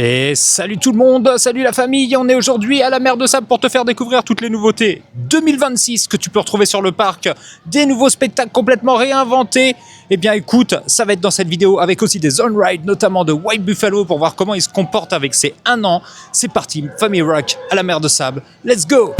Et salut tout le monde, salut la famille, on est aujourd'hui à la Mer de Sable pour te faire découvrir toutes les nouveautés 2026 que tu peux retrouver sur le parc, des nouveaux spectacles complètement réinventés. Eh bien écoute, ça va être dans cette vidéo avec aussi des on-ride, notamment de White Buffalo pour voir comment il se comporte avec ses 1 an. C'est parti, Famille Rock à la Mer de Sable, let's go!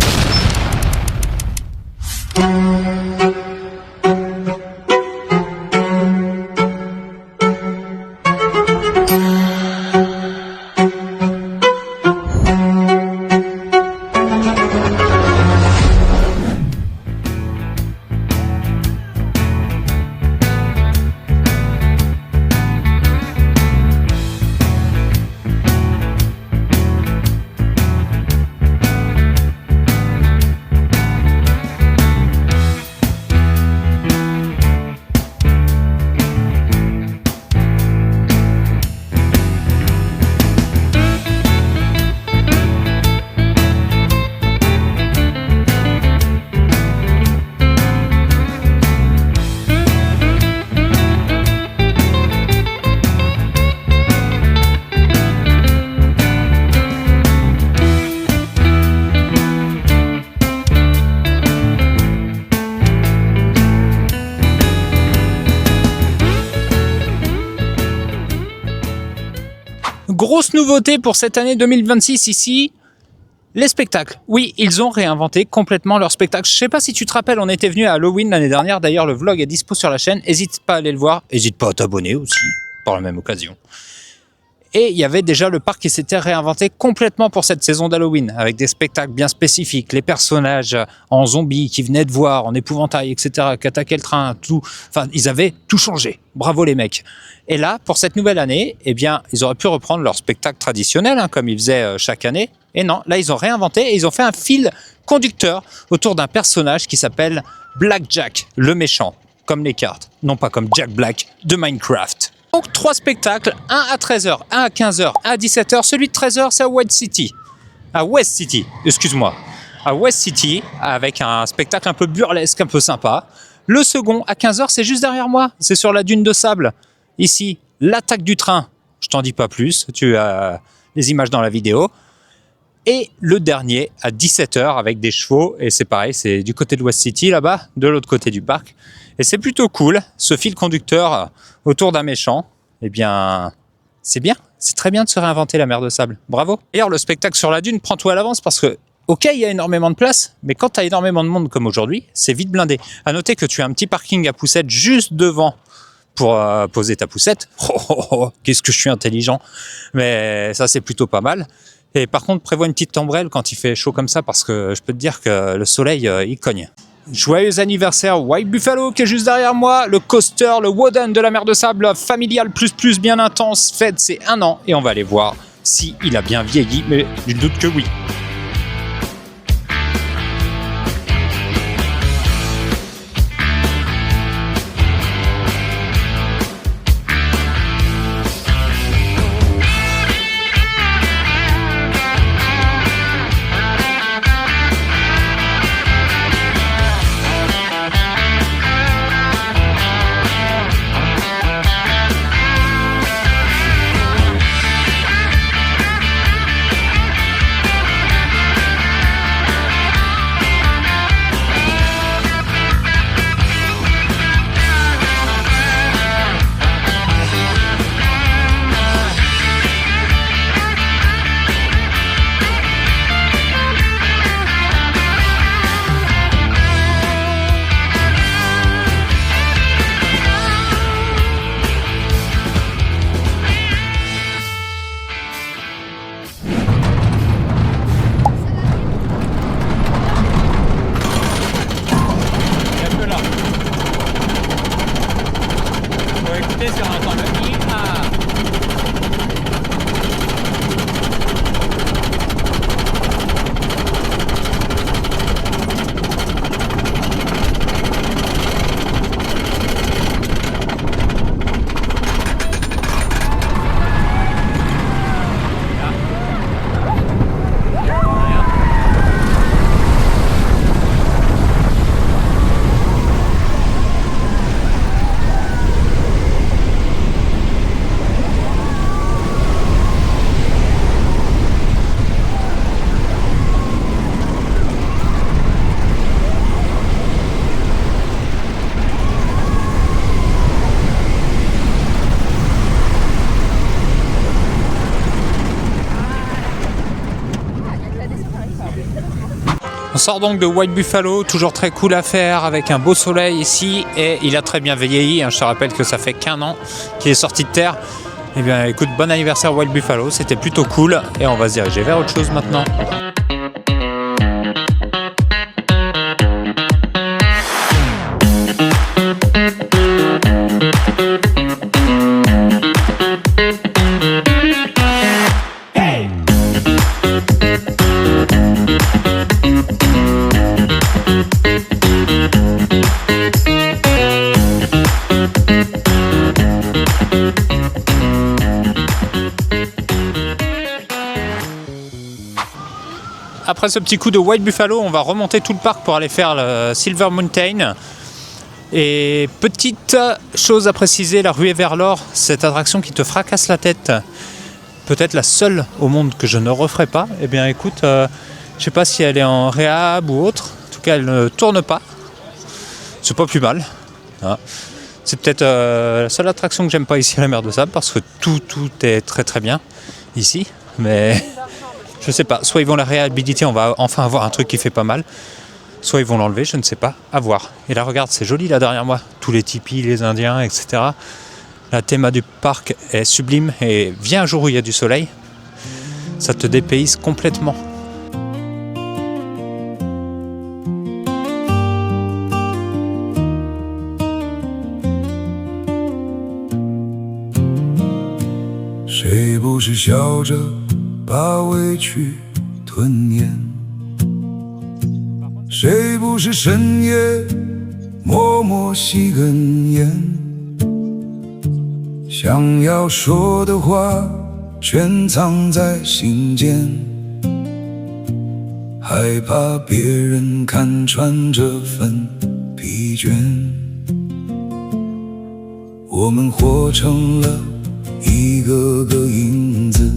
Grosse nouveauté pour cette année 2026 ici, les spectacles. Oui, ils ont réinventé complètement leurs spectacles. Je sais pas si tu te rappelles, on était venu à Halloween l'année dernière. D'ailleurs, le vlog est dispo sur la chaîne. N'hésite pas à aller le voir. N'hésite pas à t'abonner aussi, par la même occasion. Et il y avait déjà le parc qui s'était réinventé complètement pour cette saison d'Halloween, avec des spectacles bien spécifiques, les personnages en zombies qui venaient de voir, en épouvantail, etc., qui attaquaient le train, tout. Enfin, ils avaient tout changé. Bravo les mecs. Et là, pour cette nouvelle année, eh bien, ils auraient pu reprendre leur spectacle traditionnel, comme ils faisaient chaque année. Et non, là, ils ont réinventé et ils ont fait un fil conducteur autour d'un personnage qui s'appelle Black Jack, le méchant, comme les cartes, non pas comme Jack Black de Minecraft. Donc 3 spectacles, un à 13h, un à 15h, un à 17h. Celui de 13h, c'est à West City, excuse-moi. À West City, avec un spectacle un peu burlesque, un peu sympa. Le second, à 15h, c'est juste derrière moi. C'est sur la dune de sable. Ici, l'attaque du train. Je t'en dis pas plus, tu as les images dans la vidéo. Et le dernier, à 17h, avec des chevaux. Et c'est pareil, c'est du côté de West City, là-bas, de l'autre côté du parc. Et c'est plutôt cool, ce fil conducteur autour d'un méchant. Eh bien, c'est bien. C'est très bien de se réinventer la Mer de Sable. Bravo. D'ailleurs, le spectacle sur la dune, prends-toi à l'avance parce que, ok, il y a énormément de place, mais quand tu as énormément de monde comme aujourd'hui, c'est vite blindé. À noter que tu as un petit parking à poussette juste devant pour poser ta poussette. Qu'est-ce que je suis intelligent. Mais ça, c'est plutôt pas mal. Et par contre, prévois une petite ombrelle quand il fait chaud comme ça parce que je peux te dire que le soleil, il cogne. Joyeux anniversaire White Buffalo qui est juste derrière moi, le coaster, le wooden de la Mer de Sable, familial plus bien intense, fête ses 1 an et on va aller voir si il a bien vieilli, mais je doute que oui. On sort donc de White Buffalo, toujours très cool à faire, avec un beau soleil ici, et il a très bien vieilli, hein. Je te rappelle que ça fait qu'1 an qu'il est sorti de terre. Eh bien écoute, bon anniversaire White Buffalo, c'était plutôt cool, et on va se diriger vers autre chose maintenant. Après ce petit coup de White Buffalo, on va remonter tout le parc pour aller faire le Silver Mountain. Et petite chose à préciser, la ruée vers l'or, cette attraction qui te fracasse la tête, peut-être la seule au monde que je ne referai pas. Eh bien écoute, je sais pas si elle est en réhab ou autre, en tout cas elle ne tourne pas. C'est pas plus mal. Hein. C'est peut-être la seule attraction que j'aime pas ici à la Mer de Sable, parce que tout est très très bien ici, mais je sais pas, soit ils vont la réhabiliter, on va enfin avoir un truc qui fait pas mal, soit ils vont l'enlever, je ne sais pas, à voir. Et là regarde, c'est joli là derrière moi, tous les tipis, les indiens, etc. La théma du parc est sublime, et viens un jour où il y a du soleil, ça te dépayse complètement.谁不是笑着把委屈吞咽？谁不是深夜默默吸根烟？想要说的话全藏在心间，害怕别人看穿这份疲倦。我们活成了一个个影子，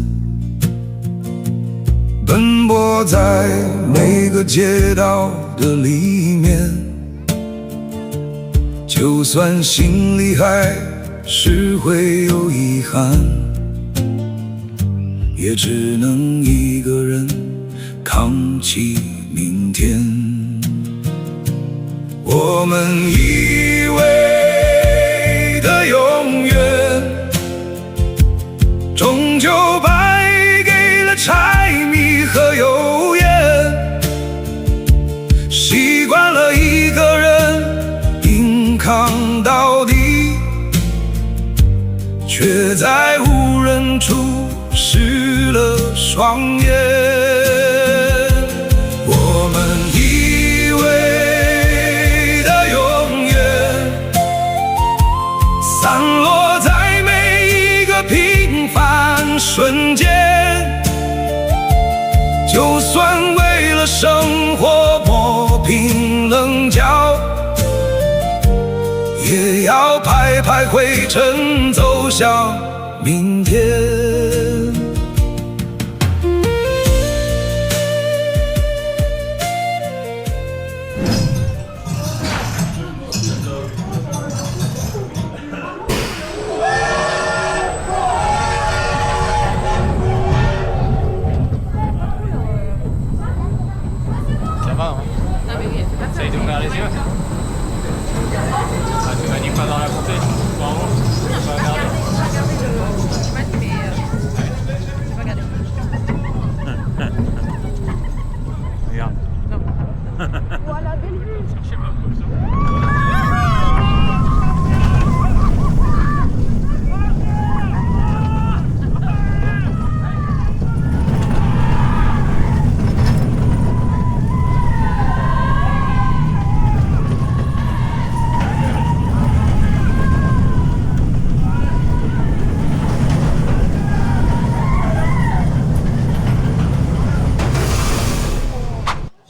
奔波在每个街道的里面，就算心里还是会有遗憾，也只能一个人扛起明天。我们以为的永远，终究败给了柴米和油盐，习惯了一个人硬扛到底，却在无人处湿了双眼。我们以为的永远，散落在每一个平凡瞬间，就算为了生活磨平棱角，也要拍拍灰尘走向明天。Essaye d'ouvrir les yeux. Ah, tu manies pas dans la montée. Bravo. Tu vas regarder. Regarde. Voilà, belle vue. Cherchez pas comme ça.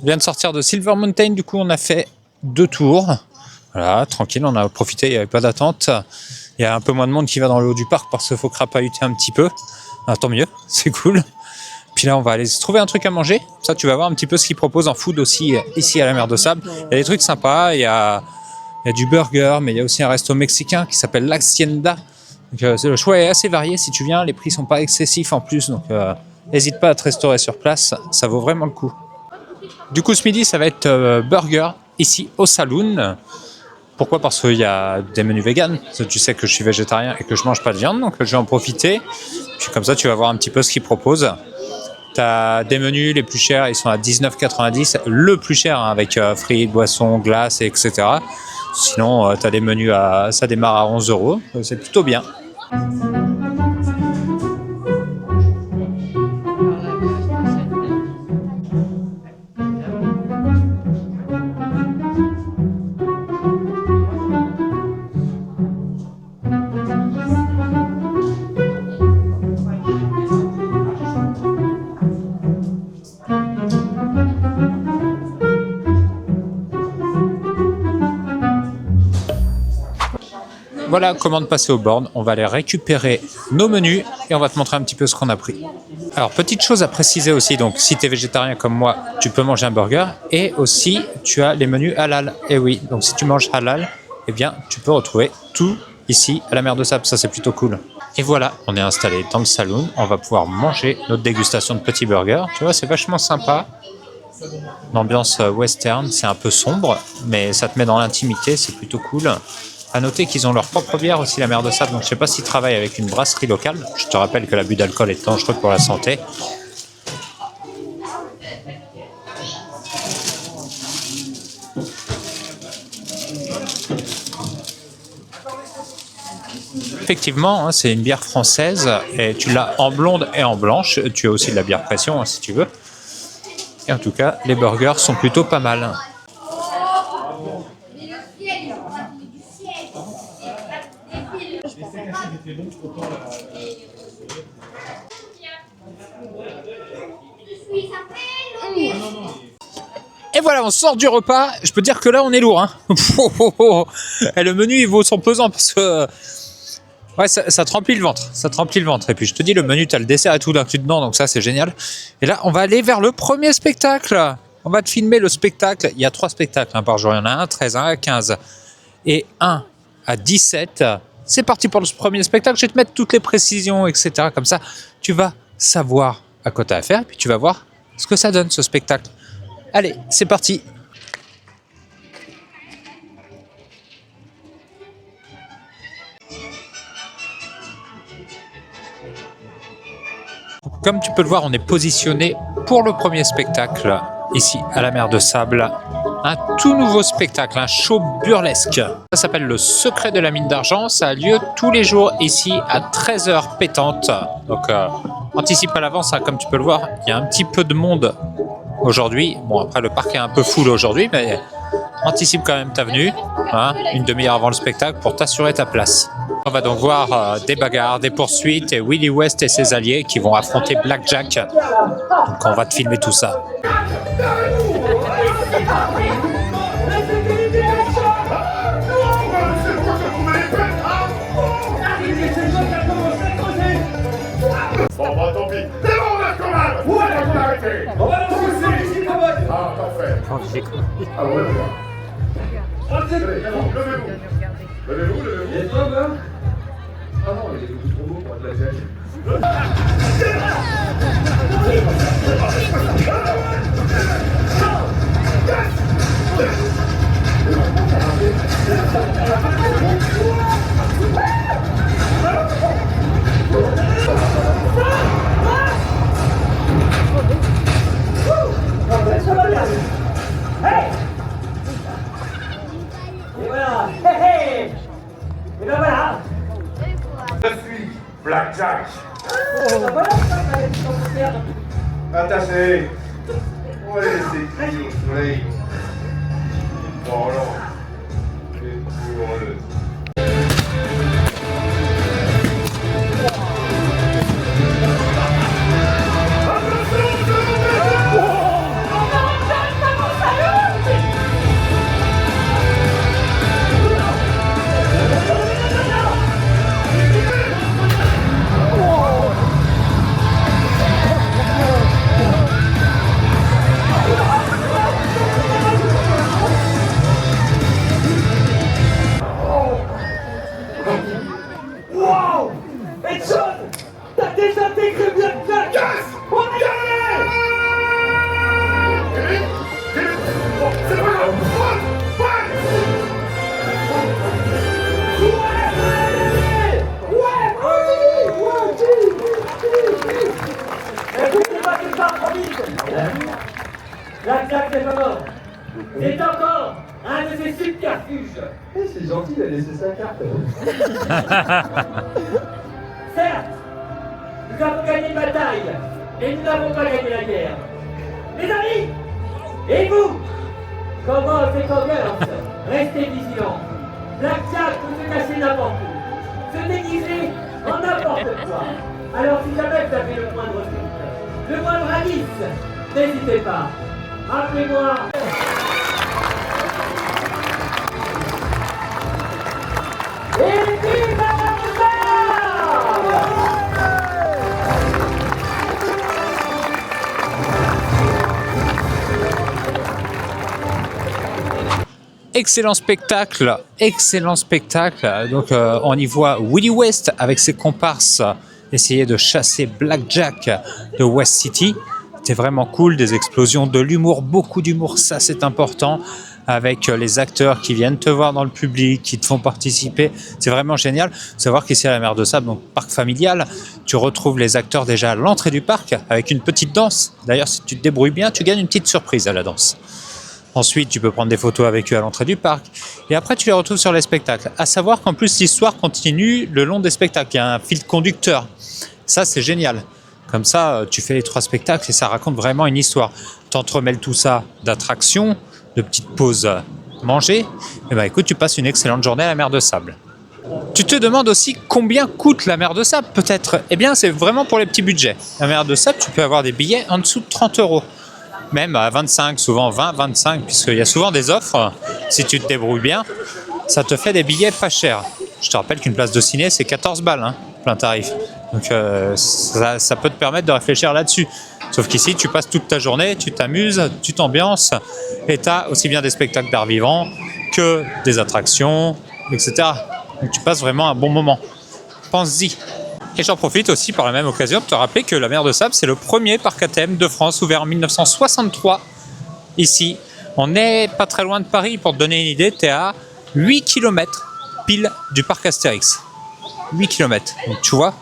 On vient de sortir de Silver Mountain, du coup on a fait 2 tours. Voilà, tranquille, on a profité, il n'y avait pas d'attente. Il y a un peu moins de monde qui va dans le haut du parc parce qu'il faut crapahuter un petit peu. Ah, tant mieux, c'est cool. Puis là on va aller se trouver un truc à manger. Ça tu vas voir un petit peu ce qu'ils proposent en food aussi ici à la Mer de Sable. Il y a des trucs sympas, il y a du burger, mais il y a aussi un resto mexicain qui s'appelle l'Hacienda. Donc le choix est assez varié si tu viens, les prix sont pas excessifs en plus. Donc n'hésite pas à te restaurer sur place, ça vaut vraiment le coup. Du coup, ce midi, ça va être burger ici au saloon. Pourquoi? Parce qu'il y a des menus vegan. Tu sais que je suis végétarien et que je mange pas de viande, donc je vais en profiter. Puis comme ça, tu vas voir un petit peu ce qu'ils proposent. Tu as des menus, les plus chers, ils sont à 19,90. Le plus cher, hein, avec frites, boissons, glaces, etc. Sinon, tu as des menus, ça démarre à 11 €. C'est plutôt bien. Voilà comment de passer aux bornes. On va aller récupérer nos menus et on va te montrer un petit peu ce qu'on a pris. Alors, petite chose à préciser aussi, donc si tu es végétarien comme moi, tu peux manger un burger et aussi tu as les menus halal. Et oui, donc si tu manges halal, eh bien tu peux retrouver tout ici à la Mer de Sable. Ça, c'est plutôt cool. Et voilà, on est installé dans le saloon. On va pouvoir manger notre dégustation de petits burgers. Tu vois, c'est vachement sympa. L'ambiance western, c'est un peu sombre, mais ça te met dans l'intimité, c'est plutôt cool. À noter qu'ils ont leur propre bière aussi, la Mer de Sable. Donc je ne sais pas s'ils travaillent avec une brasserie locale. Je te rappelle que l'abus d'alcool est dangereux pour la santé. Effectivement, hein, c'est une bière française et tu l'as en blonde et en blanche. Tu as aussi de la bière pression, hein, si tu veux. Et en tout cas, les burgers sont plutôt pas mal. Et voilà, on sort du repas. Je peux dire que là, on est lourd. Hein. Et le menu, il vaut son pesant parce que ouais, ça te remplit le ventre. Ça te remplit le ventre. Et puis, je te dis, le menu, tu as le dessert et tout inclus dedans. Donc ça, c'est génial. Et là, on va aller vers le premier spectacle. On va te filmer le spectacle. Il y a 3 spectacles hein, par jour. Il y en a un à 13, un à 15 et un à 17. C'est parti pour le premier spectacle. Je vais te mettre toutes les précisions, etc. Comme ça, tu vas savoir à quoi tu as affaire. Et puis, tu vas voir ce que ça donne, ce spectacle. Allez, c'est parti. Comme tu peux le voir, on est positionné pour le premier spectacle, ici à la Mer de Sable. Un tout nouveau spectacle, un show burlesque. Ça s'appelle Le Secret de la Mine d'Argent. Ça a lieu tous les jours ici à 13h pétante. Donc, anticipe à l'avance, hein, comme tu peux le voir. Il y a un petit peu de monde aujourd'hui. Bon, après, le parc est un peu full aujourd'hui, mais anticipe quand même ta venue. Hein, une demi-heure avant le spectacle pour t'assurer ta place. On va donc voir des bagarres, des poursuites et Willie West et ses alliés qui vont affronter Blackjack. Donc, on va te filmer tout ça. Bon, bah tant pis. C'est bon, on a quand même. Où est-ce qu'on a arrêté? On va le aussi. Ah, parfait. Ah ouais, allez, levez-vous. Levez-vous. Et toi, ben? Ah non, il est beaucoup trop beau pour être la siège. Je suis Blackjack. Attaché. On va les laisser crier au soleil. Bon, alors. Et heureux. c'est pas mort. C'est encore un de ces subterfuges. C'est gentil, il a laissé sa carte. Certes, nous avons gagné une bataille, mais nous n'avons pas gagné la guerre. Mes amis, et vous, Cowboys et Cowgirls, restez vigilants. Blackjack peut se cacher n'importe où, se déguiser en n'importe quoi. Alors si jamais vous avez le moindre doute, le moindre indice, n'hésitez pas. Appelez-moi. Et vive la Excellent spectacle, excellent spectacle. Donc on y voit Willie West avec ses comparses essayer de chasser Blackjack de West City. C'était vraiment cool, des explosions, de l'humour, beaucoup d'humour, ça c'est important, avec les acteurs qui viennent te voir dans le public, qui te font participer. C'est vraiment génial. Faut savoir qu'ici à la Mer de Sable, donc parc familial, tu retrouves les acteurs déjà à l'entrée du parc avec une petite danse. D'ailleurs, si tu te débrouilles bien, tu gagnes une petite surprise à la danse. Ensuite, tu peux prendre des photos avec eux à l'entrée du parc. Et après, tu les retrouves sur les spectacles. À savoir qu'en plus, l'histoire continue le long des spectacles. Il y a un fil conducteur. Ça, c'est génial. Comme ça, tu fais les 3 spectacles et ça raconte vraiment une histoire. Tu entremêles tout ça d'attractions, de petites pauses manger. Et ben, écoute, tu passes une excellente journée à la Mer de Sable. Tu te demandes aussi combien coûte la Mer de Sable, peut-être. Eh bien, c'est vraiment pour les petits budgets. La Mer de Sable, tu peux avoir des billets en dessous de 30 €. Même à 25, souvent 20, 25, puisqu'il y a souvent des offres. Si tu te débrouilles bien, ça te fait des billets pas chers. Je te rappelle qu'une place de ciné, c'est 14 balles, hein, plein tarif. Donc ça peut te permettre de réfléchir là-dessus. Sauf qu'ici, tu passes toute ta journée, tu t'amuses, tu t'ambiances, et tu as aussi bien des spectacles d'art vivant que des attractions, etc. Donc tu passes vraiment un bon moment. Pense-y. Et j'en profite aussi par la même occasion de te rappeler que la Mer de Sable, c'est le premier parc à thème de France, ouvert en 1963, ici. On n'est pas très loin de Paris, pour te donner une idée, tu es à 8 km pile du parc Astérix. 8 km, donc tu vois,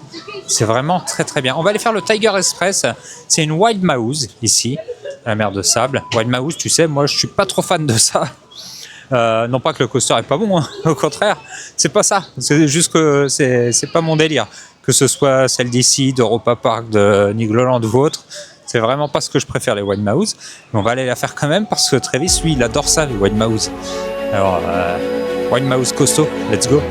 c'est vraiment très très bien. On va aller faire le Tiger Express, c'est une Wild Mouse ici, à la Mer de Sable. Wild Mouse, tu sais, moi je suis pas trop fan de ça. Non pas que le coaster est pas bon, hein. Au contraire, c'est pas ça, c'est juste que c'est pas mon délire. Que ce soit celle d'ici, d'Europa Park, de Nigloland ou autre, c'est vraiment pas ce que je préfère, les Wild Mouse. Mais on va aller la faire quand même parce que Travis, lui, il adore ça, les Wild Mouse. Alors, Wild Mouse costaud, let's go.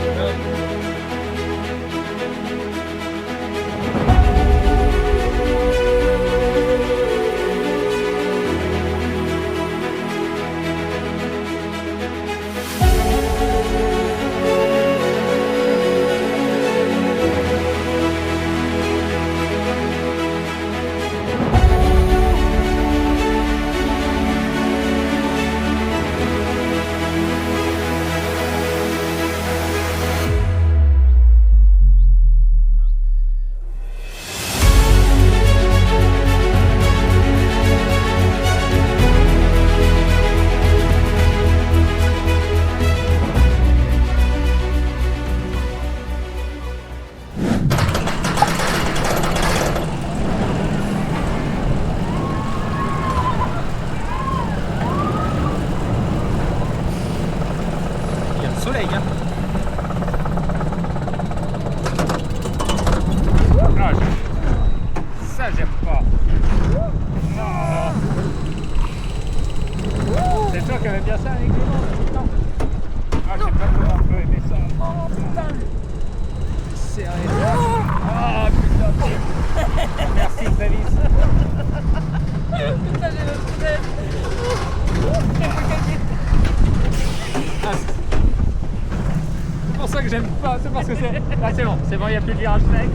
C'est parce que c'est... Là c'est bon, il n'y a plus de virage sec.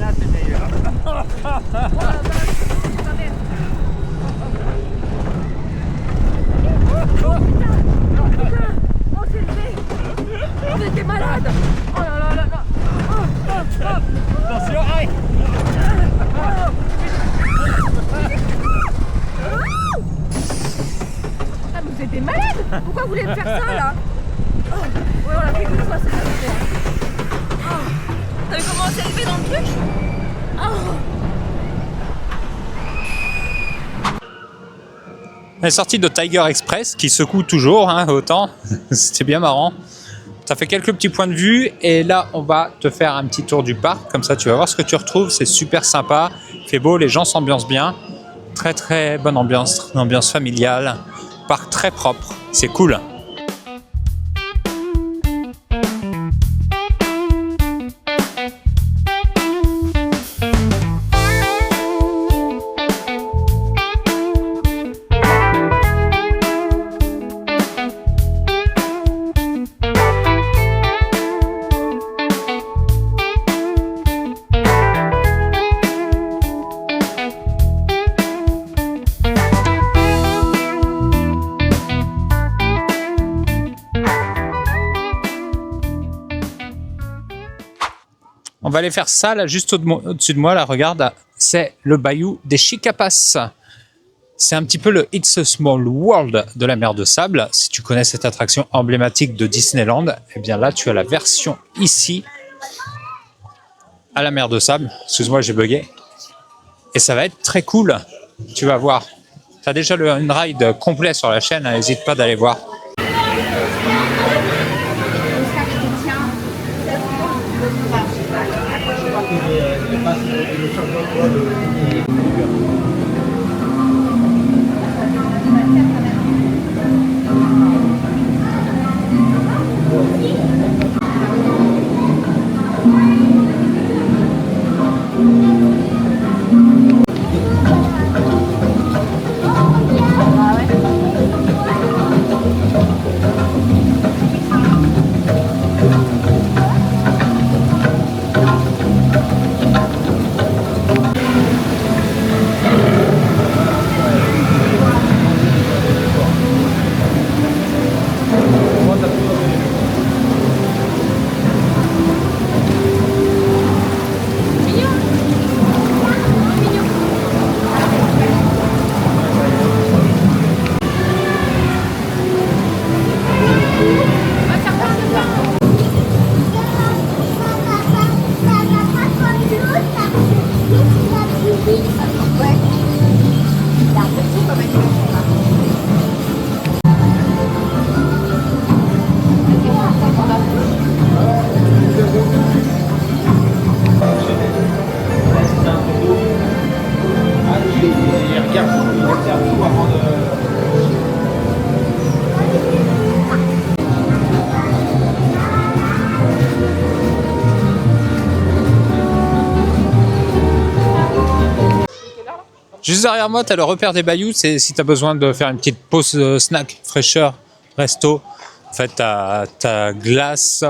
Là c'est meilleur. Oh, c'est levé. On était malade. Oh là là là là. Attention, aïe. Ah, mais vous êtes des malades. Pourquoi vous voulez me faire ça là? Ouais, on l'a fait une fois, c'est pas T'as vu comment on s'est élevé dans le truc? On est sorti de Tiger Express qui secoue toujours, hein, autant. C'était bien marrant. Ça fait quelques petits points de vue et là on va te faire un petit tour du parc. Comme ça tu vas voir ce que tu retrouves. C'est super sympa. Il fait beau, les gens s'ambiancent bien. Très très bonne ambiance, une ambiance familiale. Parc très propre. C'est cool. On va aller faire ça là juste au-dessus de moi, là regarde, c'est le bayou des Chicapas. C'est un petit peu le It's a Small World de la mer de sable. Si tu connais cette attraction emblématique de Disneyland, eh bien là tu as la version ici à la mer de sable. Excuse-moi, j'ai bugué. Et ça va être très cool, tu vas voir. Tu as déjà une ride complet sur la chaîne, n'hésite pas d'aller voir. Juste derrière moi, tu as le repère des bayous. C'est si tu as besoin de faire une petite pause snack, fraîcheur, resto. En fait, tu as glace,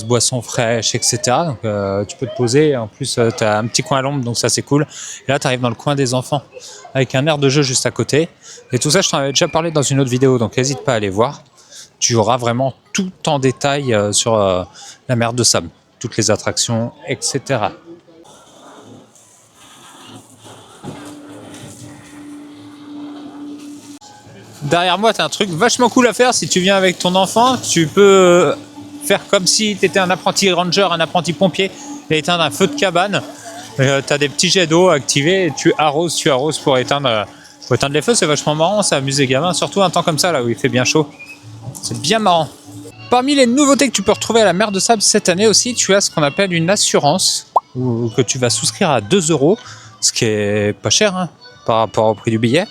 boisson fraîche, etc. Donc, tu peux te poser. En plus, tu as un petit coin à l'ombre, donc ça, c'est cool. Et là, tu arrives dans le coin des enfants avec un aire de jeu juste à côté. Et tout ça, je t'en avais déjà parlé dans une autre vidéo, donc n'hésite pas à aller voir. Tu auras vraiment tout en détail sur la mer de sable, toutes les attractions, etc. Derrière moi, tu as un truc vachement cool à faire. Si tu viens avec ton enfant, tu peux faire comme si tu étais un apprenti ranger, un apprenti pompier et éteindre un feu de cabane. Tu as des petits jets d'eau activés et tu arroses pour éteindre les feux. C'est vachement marrant, ça amuse les gamins, surtout un temps comme ça là où il fait bien chaud. C'est bien marrant. Parmi les nouveautés que tu peux retrouver à la mer de sable cette année aussi, tu as ce qu'on appelle une assurance que tu vas souscrire à 2 €, ce qui est pas cher hein, par rapport au prix du billet.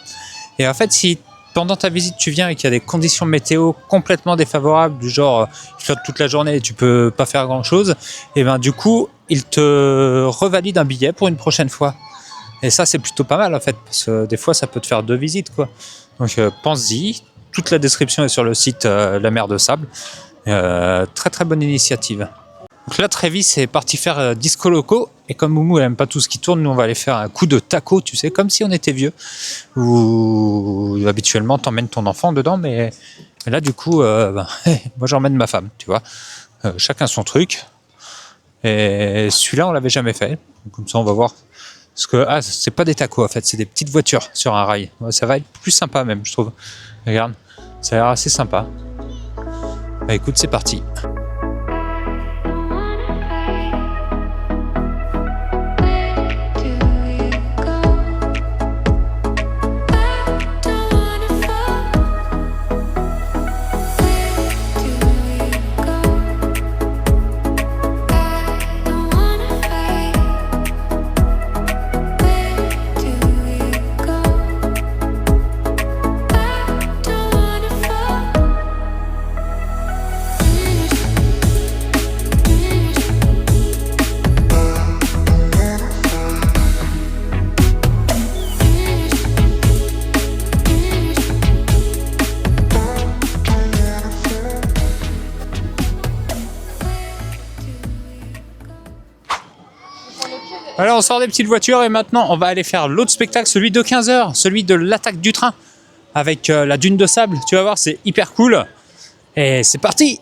Et en fait, si pendant ta visite tu viens et qu'il y a des conditions météo complètement défavorables, du genre il flotte toute la journée et tu peux pas faire grand chose, et ben du coup il te revalide un billet pour une prochaine fois. Et ça c'est plutôt pas mal en fait, parce que des fois ça peut te faire 2 visites quoi. Donc pense-y, toute la description est sur le site La Mer de Sable. Très très bonne initiative. Donc là Travis est parti faire disco loco, et comme Moumou elle aime pas tout ce qui tourne, nous on va aller faire un coup de taco, tu sais, comme si on était vieux, où habituellement t'emmènes ton enfant dedans, mais là du coup moi j'emmène ma femme, tu vois, chacun son truc, et celui-là on l'avait jamais fait, comme ça on va voir. Parce que c'est pas des tacos en fait, c'est des petites voitures sur un rail. Ça va être plus sympa même, je trouve. Regarde, ça a l'air assez sympa. Bah écoute, c'est parti. Alors on sort des petites voitures et maintenant on va aller faire l'autre spectacle, celui de 15h, celui de l'attaque du train avec la dune de sable. Tu vas voir, c'est hyper cool. Et c'est parti!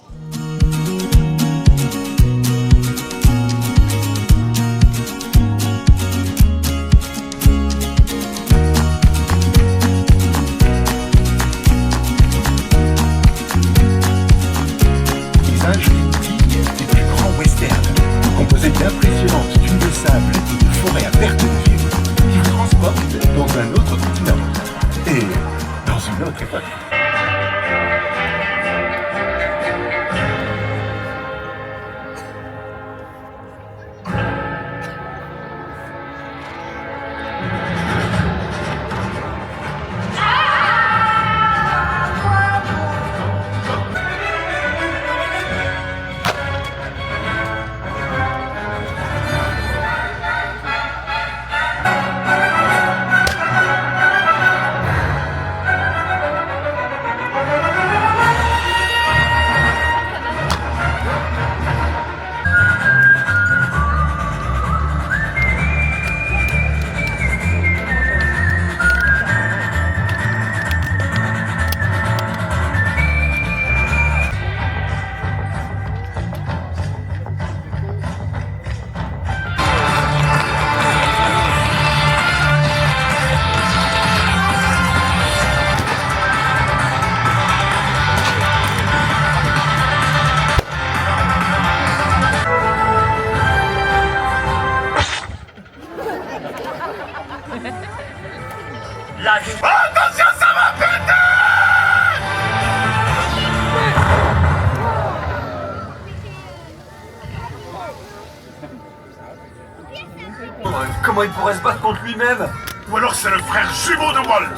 Paysage digne des plus grands westerns, composé d'impressionnantes dunes de sable et de forêts à perte de vue, qui vous transportent dans un autre continent et dans une autre époque. Attention, ça va péter! Comment il pourrait se battre contre lui-même? Ou alors c'est le frère jumeau de Walt!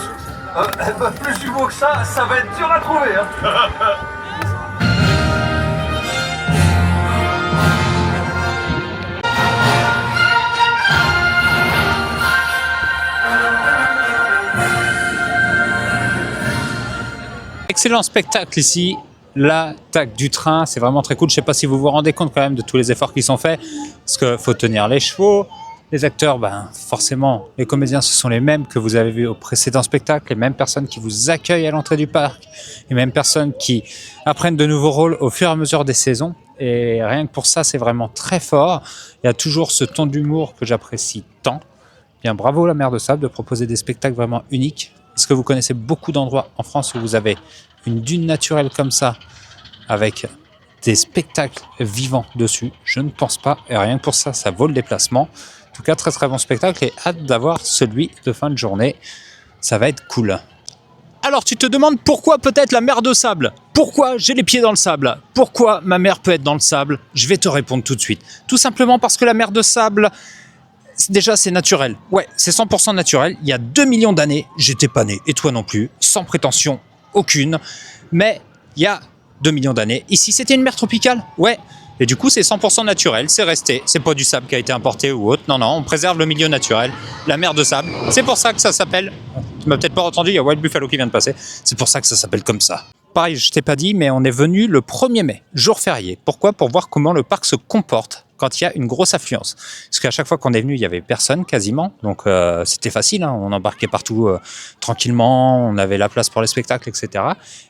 Plus jumeau que ça va être dur à trouver, hein. Excellent spectacle ici, l'attaque du train, c'est vraiment très cool. Je ne sais pas si vous vous rendez compte quand même de tous les efforts qui sont faits, parce qu'il faut tenir les chevaux. Les acteurs, ben, forcément, les comédiens, ce sont les mêmes que vous avez vus au précédent spectacle, les mêmes personnes qui vous accueillent à l'entrée du parc, les mêmes personnes qui apprennent de nouveaux rôles au fur et à mesure des saisons. Et rien que pour ça, c'est vraiment très fort. Il y a toujours ce ton d'humour que j'apprécie tant. Bien, bravo la Mer de Sable de proposer des spectacles vraiment uniques. Est-ce que vous connaissez beaucoup d'endroits en France où vous avez une dune naturelle comme ça, avec des spectacles vivants dessus? Je ne pense pas, et rien que pour ça, ça vaut le déplacement. En tout cas, très très bon spectacle et hâte d'avoir celui de fin de journée. Ça va être cool. Alors tu te demandes pourquoi peut-être la Mer de Sable? Pourquoi j'ai les pieds dans le sable? Pourquoi ma mère peut être dans le sable? Je vais te répondre tout de suite. Tout simplement parce que la Mer de Sable, déjà, c'est naturel. Ouais, c'est 100% naturel. Il y a 2 millions d'années, j'étais pas né, et toi non plus, sans prétention aucune. Mais il y a 2 millions d'années, ici, c'était une mer tropicale. Ouais. Et du coup, c'est 100% naturel, c'est resté. C'est pas du sable qui a été importé ou autre. Non, non, on préserve le milieu naturel, la mer de sable. C'est pour ça que ça s'appelle... Tu m'as peut-être pas entendu, il y a Wild Buffalo qui vient de passer. C'est pour ça que ça s'appelle comme ça. Pareil, je t'ai pas dit, mais on est venu le 1er mai, jour férié. Pourquoi? Pour voir comment le parc se comporte quand il y a une grosse affluence. Parce qu'à chaque fois qu'on est venu, il y avait personne quasiment. Donc c'était facile, hein, on embarquait partout tranquillement, on avait la place pour les spectacles, etc.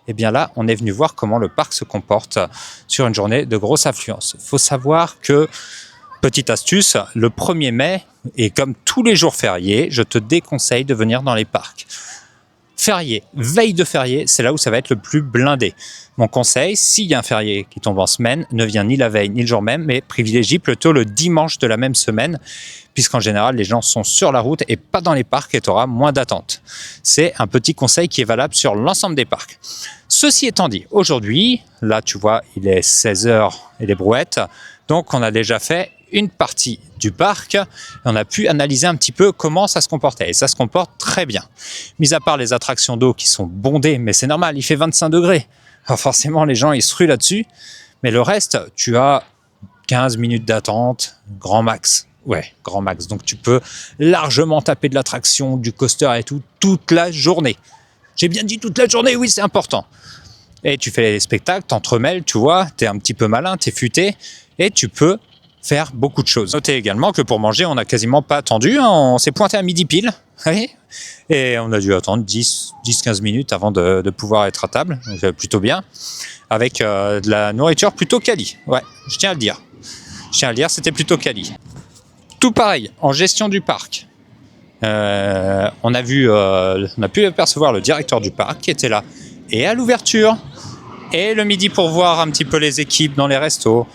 Et bien là, on est venu voir comment le parc se comporte sur une journée de grosse affluence. Il faut savoir que, petite astuce, le 1er mai, et comme tous les jours fériés, je te déconseille de venir dans les parcs. Férié, veille de férié, c'est là où ça va être le plus blindé. Mon conseil, s'il y a un férié qui tombe en semaine, ne viens ni la veille ni le jour même, mais privilégie plutôt le dimanche de la même semaine, puisqu'en général, les gens sont sur la route et pas dans les parcs et tu auras moins d'attente. C'est un petit conseil qui est valable sur l'ensemble des parcs. Ceci étant dit, aujourd'hui, là tu vois, il est 16h et les brouettes, donc on a déjà fait une partie du parc, on a pu analyser un petit peu comment ça se comportait, et ça se comporte très bien. Mis à part les attractions d'eau qui sont bondées, mais c'est normal, il fait 25 degrés. Alors forcément, les gens, ils se ruent là-dessus, mais le reste, tu as 15 minutes d'attente, grand max. Ouais, grand max. Donc tu peux largement taper de l'attraction, du coaster et tout, toute la journée. J'ai bien dit toute la journée, oui, c'est important. Et tu fais les spectacles, t'entremêles, tu vois, t'es un petit peu malin, t'es futé, et tu peux faire beaucoup de choses. Notez également que pour manger, on n'a quasiment pas attendu. Hein. On s'est pointé à midi pile. Oui. Et on a dû attendre 10-15 minutes avant de pouvoir être à table. Donc, plutôt bien. Avec de la nourriture plutôt quali. Ouais, je tiens à le dire. C'était plutôt quali. Tout pareil, en gestion du parc. On a pu apercevoir le directeur du parc qui était là. Et à l'ouverture. Et le midi pour voir un petit peu les équipes dans les restos.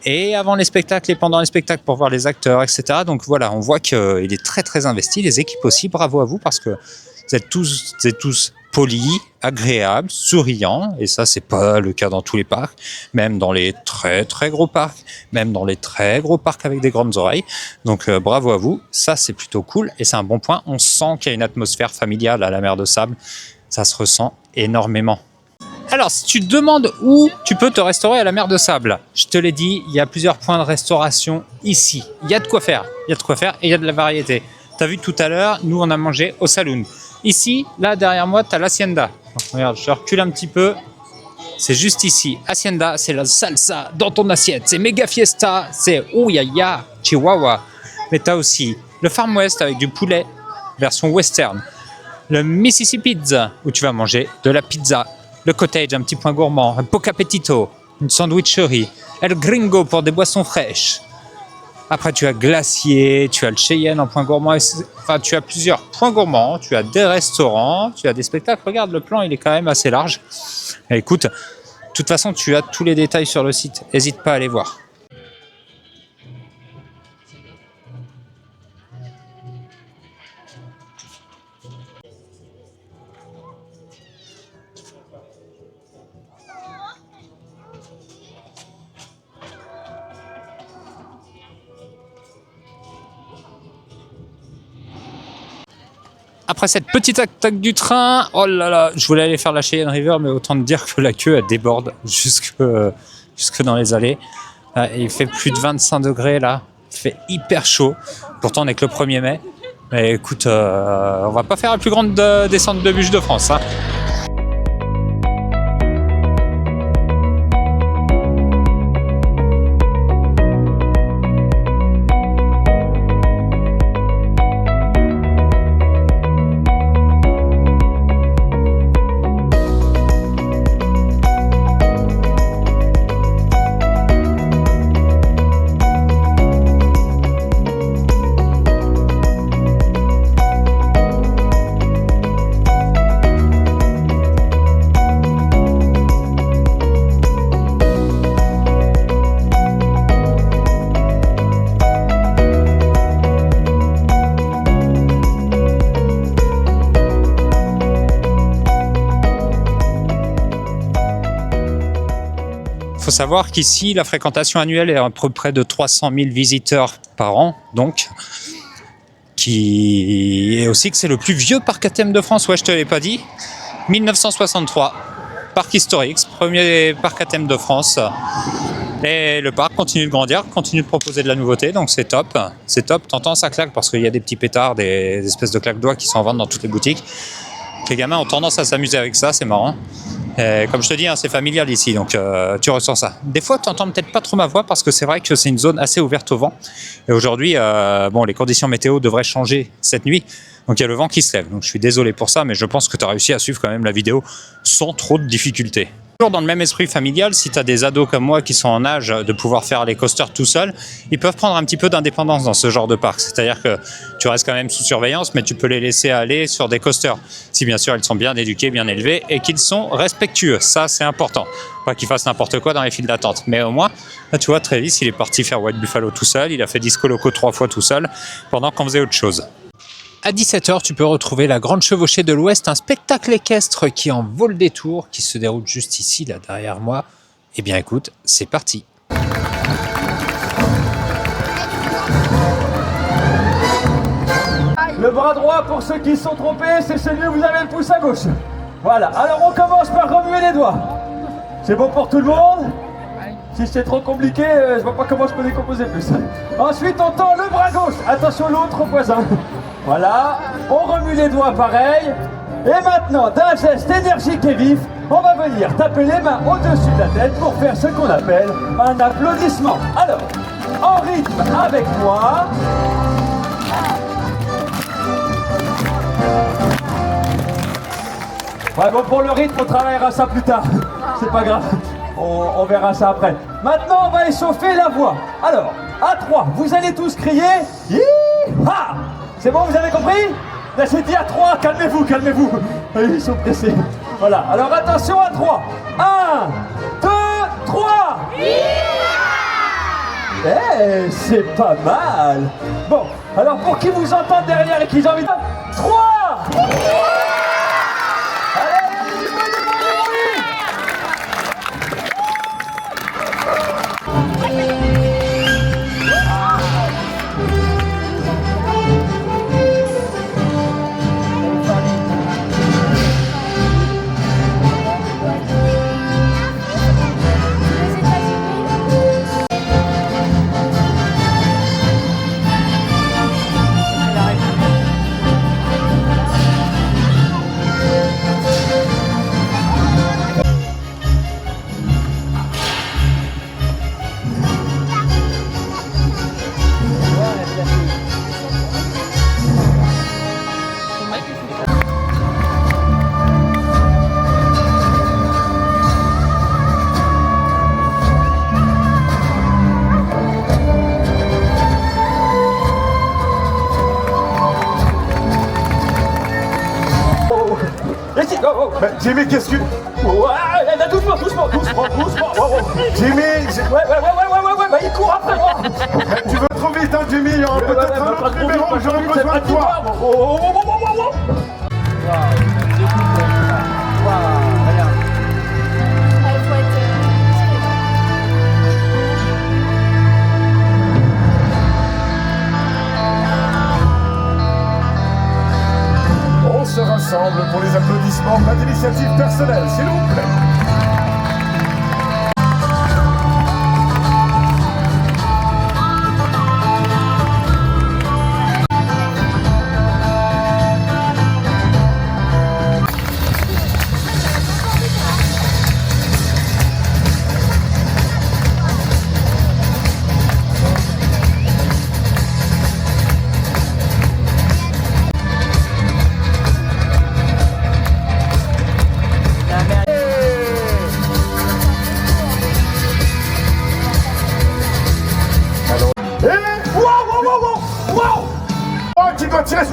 Et avant les spectacles et pendant les spectacles pour voir les acteurs, etc. Donc voilà, on voit qu'il est très très investi, les équipes aussi, bravo à vous parce que vous êtes tous polis, agréables, souriants, et ça c'est pas le cas dans tous les parcs, même dans les très très gros parcs, même dans les très gros parcs avec des grandes oreilles. Donc bravo à vous, ça c'est plutôt cool et c'est un bon point, on sent qu'il y a une atmosphère familiale à la Mer de Sable, ça se ressent énormément. Alors, si tu te demandes où tu peux te restaurer à la Mer de Sable, je te l'ai dit, il y a plusieurs points de restauration ici. Il y a de quoi faire, et il y a de la variété. Tu as vu tout à l'heure, nous on a mangé au Saloon. Ici, là derrière moi, tu as l'Hacienda. Regarde, je recule un petit peu. C'est juste ici. Hacienda, c'est la salsa dans ton assiette. C'est méga fiesta, c'est ouyaya, chihuahua. Mais tu as aussi le Farm West avec du poulet, version western. Le Mississippi Pizza, où tu vas manger de la pizza. Le cottage, un petit point gourmand, un poke appetito, une sandwicherie, El Gringo pour des boissons fraîches. Après, tu as Glacier, tu as le Cheyenne en point gourmand. Enfin, tu as plusieurs points gourmands, tu as des restaurants, tu as des spectacles. Regarde, le plan, il est quand même assez large. Et écoute, de toute façon, tu as tous les détails sur le site. N'hésite pas à aller voir. Après cette petite attaque du train, oh là là, je voulais aller faire la Cheyenne River, mais autant te dire que la queue elle déborde jusque dans les allées. Il fait plus de 25 degrés là, il fait hyper chaud. Pourtant on n'est que le 1er mai. Mais écoute, on va pas faire la plus grande descente de bûche de France. Hein. Il faut savoir qu'ici, la fréquentation annuelle est à peu près de 300 000 visiteurs par an, donc, qui est aussi que c'est le plus vieux parc à thème de France, ouais, je te l'ai pas dit, 1963, parc historique, premier parc à thème de France, et le parc continue de grandir, continue de proposer de la nouveauté, donc c'est top, t'entends ça claque parce qu'il y a des petits pétards, des espèces de claques-doigts qui sont en vente dans toutes les boutiques, les gamins ont tendance à s'amuser avec ça, c'est marrant. Et comme je te dis, hein, c'est familial ici, donc tu ressens ça. Des fois, tu n'entends peut-être pas trop ma voix parce que c'est vrai que c'est une zone assez ouverte au vent. Et aujourd'hui, les conditions météo devraient changer cette nuit. Donc il y a le vent qui se lève. Donc je suis désolé pour ça, mais je pense que tu as réussi à suivre quand même la vidéo sans trop de difficultés. Toujours dans le même esprit familial, si tu as des ados comme moi qui sont en âge de pouvoir faire les coasters tout seuls, ils peuvent prendre un petit peu d'indépendance dans ce genre de parc. C'est-à-dire que tu restes quand même sous surveillance, mais tu peux les laisser aller sur des coasters. Si bien sûr ils sont bien éduqués, bien élevés et qu'ils sont respectueux. Ça, c'est important. Pas qu'ils fassent n'importe quoi dans les files d'attente. Mais au moins, là, tu vois, Travis, il est parti faire White Buffalo tout seul. Il a fait Disco Loco 3 fois tout seul pendant qu'on faisait autre chose. À 17h, tu peux retrouver la Grande Chevauchée de l'Ouest, un spectacle équestre qui en vaut le détour, qui se déroule juste ici, là, derrière moi. Eh bien, écoute, c'est parti. Le bras droit, pour ceux qui se sont trompés, c'est celui où vous avez le pouce à gauche. Voilà, alors on commence par remuer les doigts. C'est bon pour tout le monde? Si c'est trop compliqué, je vois pas comment je peux décomposer plus. Ensuite, on tend le bras gauche. Attention, l'autre voisin. Voilà, on remue les doigts pareil. Et maintenant, d'un geste énergique et vif, on va venir taper les mains au-dessus de la tête pour faire ce qu'on appelle un applaudissement. Alors, en rythme avec moi. Ouais, bon, pour le rythme, on travaillera ça plus tard. C'est pas grave, on verra ça après. Maintenant, on va échauffer la voix. Alors, à 3, vous allez tous crier Hi-ha! C'est bon, vous avez compris? Là, j'ai dit à 3, calmez-vous, calmez-vous. Ils sont pressés. Voilà, alors attention à 3. 1, 2, 3. Eh, c'est pas mal. Bon, alors pour qui vous entendent derrière et qui ont envie de... 3. Jimmy, qu'est-ce que... Ouais, doucement. Jimmy, Ouais, bah il court après moi. tu vas trop vite, hein, Jimmy. Il y aura peut-être un autre numéro, j'aurai besoin de toi. On se rassemble pour les applaudissements, pas d'initiative personnelle, s'il vous plaît.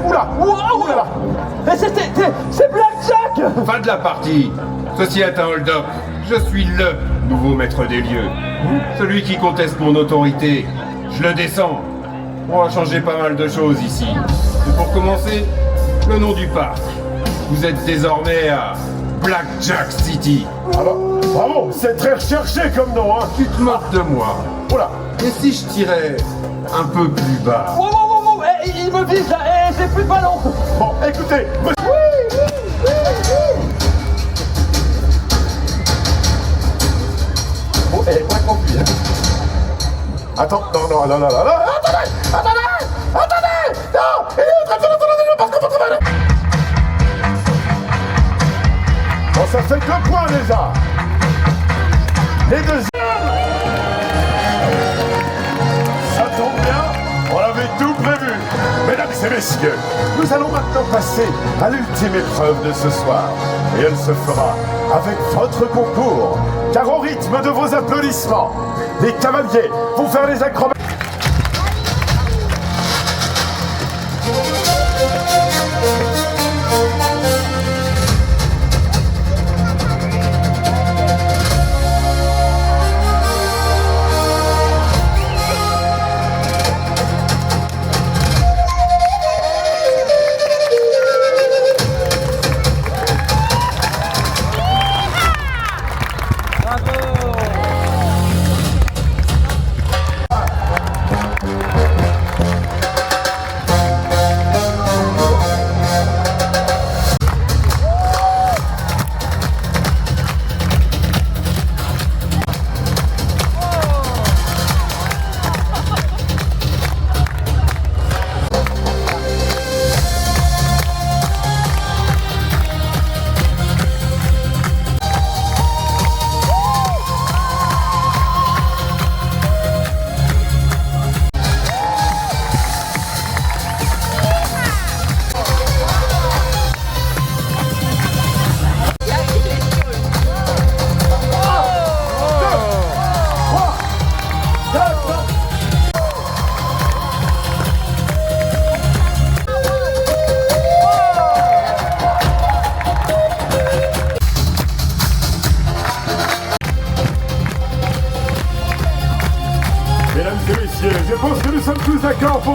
Oula. Mais c'est Blackjack. Fin de la partie. Ceci est un hold-up. Je suis le nouveau maître des lieux. Celui qui conteste mon autorité. Je le descends. On va changer pas mal de choses ici. Et pour commencer, le nom du parc. Vous êtes désormais à Blackjack City. Alors, bravo, c'est très recherché comme nom, hein. Tu te moques de moi. Voilà. Et si je tirais un peu plus bas? Wow, il me vise là, j'ai plus de ballon. Bon, écoutez, bon, pas compris. Attends, non, attendez, non, il est en train de parce qu'on va bon, ça fait 2 points déjà. Les deuxièmes. Ça tombe bien, on avait tout prévu. Mesdames et messieurs, nous allons maintenant passer à l'ultime épreuve de ce soir. Et elle se fera avec votre concours. Car au rythme de vos applaudissements, les cavaliers vont faire les acrobaties.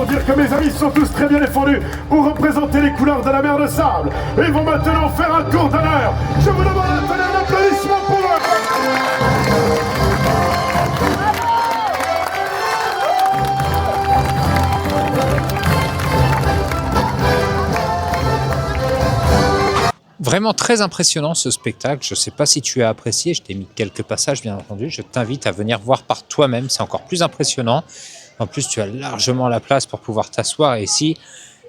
pour dire que mes amis sont tous très bien défendus pour représenter les couleurs de la mer de sable. Ils vont maintenant faire un cours d'honneur. Je vous demande un tonnerre d'applaudissements pour eux. Vraiment très impressionnant ce spectacle. Je ne sais pas si tu as apprécié. Je t'ai mis quelques passages, bien entendu. Je t'invite à venir voir par toi-même. C'est encore plus impressionnant. En plus, tu as largement la place pour pouvoir t'asseoir ici.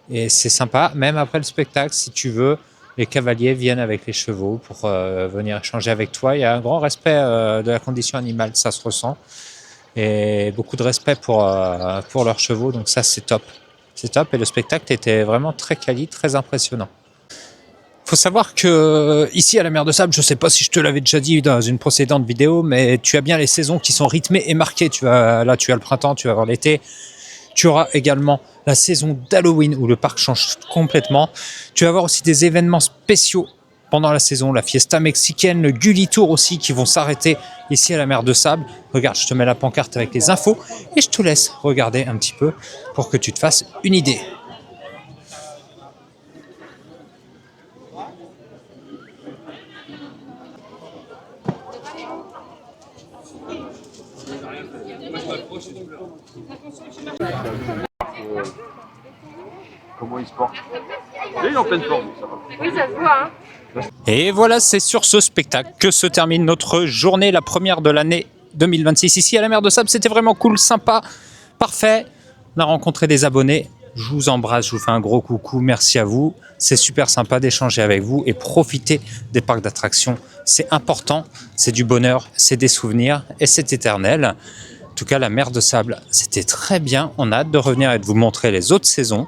Et c'est sympa. Même après le spectacle, si tu veux, les cavaliers viennent avec les chevaux pour venir échanger avec toi. Il y a un grand respect de la condition animale. Ça se ressent. Et beaucoup de respect pour leurs chevaux. Donc ça, c'est top. C'est top. Et le spectacle était vraiment très quali, très impressionnant. Faut savoir que ici à la mer de Sable, je ne sais pas si je te l'avais déjà dit dans une précédente vidéo, mais tu as bien les saisons qui sont rythmées et marquées. Là, tu as le printemps, tu vas avoir l'été. Tu auras également la saison d'Halloween où le parc change complètement. Tu vas avoir aussi des événements spéciaux pendant la saison, la fiesta mexicaine, le Gulli Tour aussi qui vont s'arrêter ici à la mer de Sable. Regarde, je te mets la pancarte avec les infos et je te laisse regarder un petit peu pour que tu te fasses une idée. Comment il se porte? Il est en pleine forme, ça va. Oui, ça se voit, hein. Et voilà, c'est sur ce spectacle que se termine notre journée, la première de l'année 2026 ici à la mer de Sable. C'était vraiment cool, sympa, parfait. On a rencontré des abonnés. Je vous embrasse, je vous fais un gros coucou. Merci à vous. C'est super sympa d'échanger avec vous et profiter des parcs d'attractions. C'est important, c'est du bonheur, c'est des souvenirs et c'est éternel. En tout cas, la mer de Sable, c'était très bien. On a hâte de revenir et de vous montrer les autres saisons.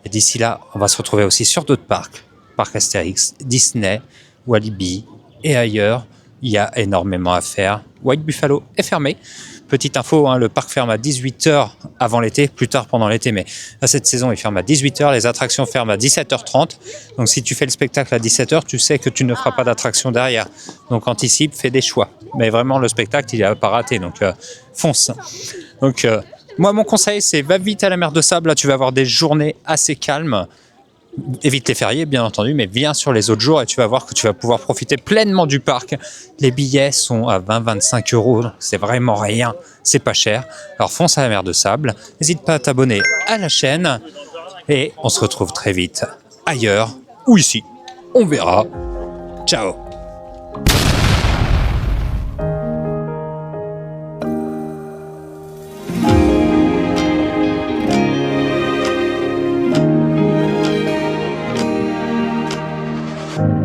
Et d'ici là, on va se retrouver aussi sur d'autres parcs. Parc Astérix, Disney, Walibi et ailleurs. Il y a énormément à faire. White Buffalo est fermé. Petite info, hein, le parc ferme à 18h avant l'été, plus tard pendant l'été, mais à cette saison, il ferme à 18h. Les attractions ferment à 17h30. Donc, si tu fais le spectacle à 17h, tu sais que tu ne feras pas d'attraction derrière. Donc, anticipe, fais des choix. Mais vraiment, le spectacle, il n'est pas raté. Donc, fonce. Donc, moi, mon conseil, c'est va vite à la mer de Sable. Là, tu vas avoir des journées assez calmes. Évite les fériés, bien entendu, mais viens sur les autres jours et tu vas voir que tu vas pouvoir profiter pleinement du parc. Les billets sont à 20-25 €. C'est vraiment rien. C'est pas cher. Alors, fonce à la mer de Sable. N'hésite pas à t'abonner à la chaîne. Et on se retrouve très vite ailleurs ou ici. On verra. Ciao.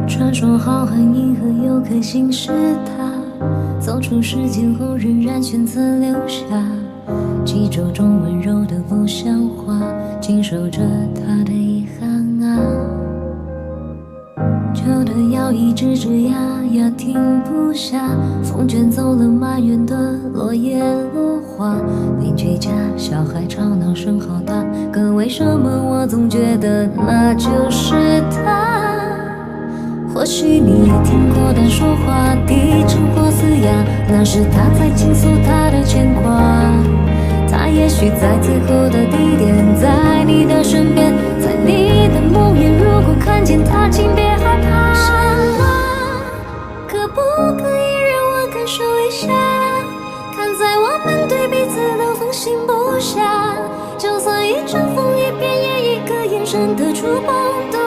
传说浩瀚银河有颗星是他，走出时间后仍然选择留下，记咒中温柔的不像话，经受着他的遗憾啊。旧的摇椅吱吱呀呀停不下，风卷走了满园的落叶落花，邻居家小孩吵闹声好大，可为什么我总觉得那就是他？或许你也听过他说话，地震或嘶哑，那是他在倾诉他的牵挂。他也许在最后的地点，在你的身边，在你的梦魇。如果看见他，请别害怕。什么？可不可以让我感受一下？看在我们对彼此都放心不下，就算一阵风一片，也一个眼神的触碰。